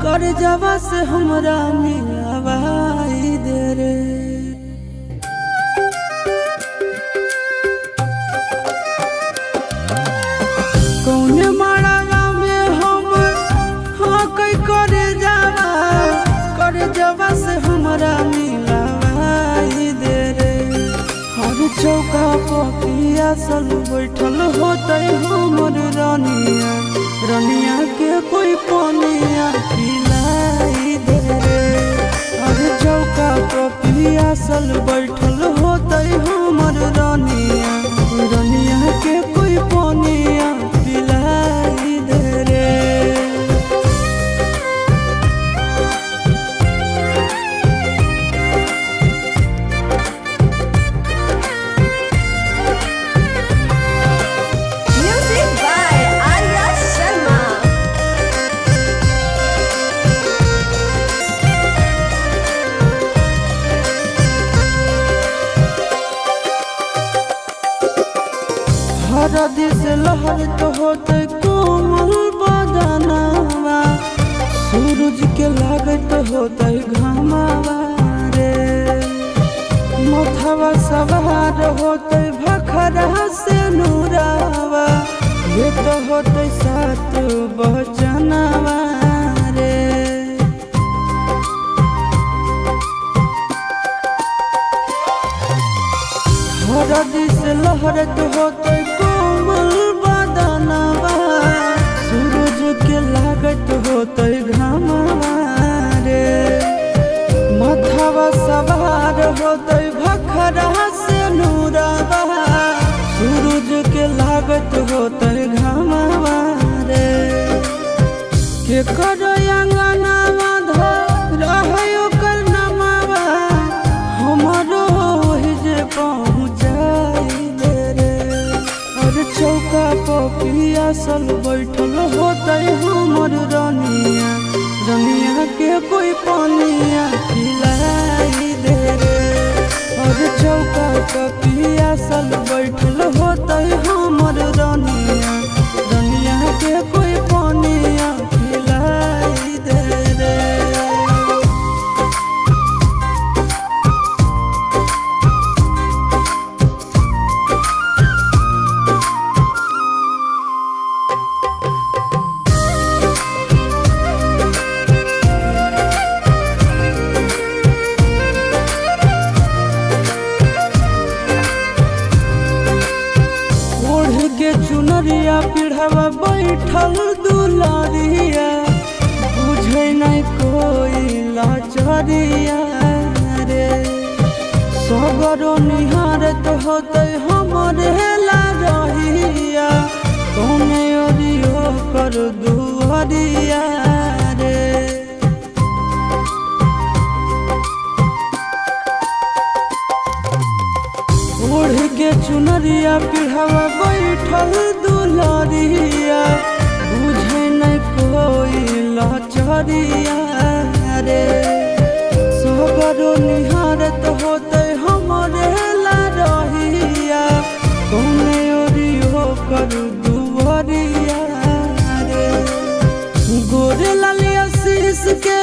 कर जावा से हमरा मिलावाई दे रे। कौने माड़ावा में हम हाँ कई कर जावा से हमरा मिलावाई दे रे। हर चौका पपिया सल बैठल होते हमर रानिया, रानिया के कोई पनिया पिलाई दे रे। हर चौका पपिया सल बैठल होते हमर रानिया, रानिया के कोई पनिया पिलाई दे रे। हर दिस लहर तो होते कोमल बदनावा, सूरज के लागत होते घामावा रे। मथवा सवार होते भखरा से नूरावा, ये तो होते सात बचनावा रे। हर दिस लहरत होते कोमल बदनावा, सूरज के लागत होते घामावा रे। मथवा सवार होते भखरा से नूरावा, सूरज के लागत होते घामावा रे। के कर अंगनावा रहे ओकर नमावा, हमरो ओहि जे पहुँचाई दे रे। और चौका पपिया सल बैठल होते हमर रानिया, रानिया के कोई पनिया पिलाई दे रे। और चौका पपिया सल बैठल होते हमर रानिया, रानिया के कोई पनिया पिलाई दे रे। चुनरिया पिढ़ावा बैठल दुलारिया, बुझे नहीं कोई लाचारिया रे। सगरो निहारत होते हमरे ला रहिया, कौने ओरियो कर दुआरिया रे। ओढ़ के चुनरिया पिढ़ावा बैठल दुलारिया, बुझे नहीं कोई लाचारिया रे। सगरो निहारत होते हमरे ला रहिया, कौने ओरियो कर दुआरिया रे। गोरे लालिया शीश के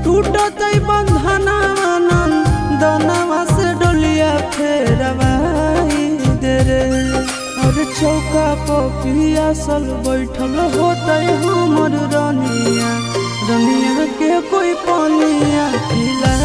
टूटत बंधनवा, दनवा से डोलिया फेरवाई दे रे। और चौका पपिया सल बैठल होते हमर रानिया, रानिया के कोई पनिया पिलाई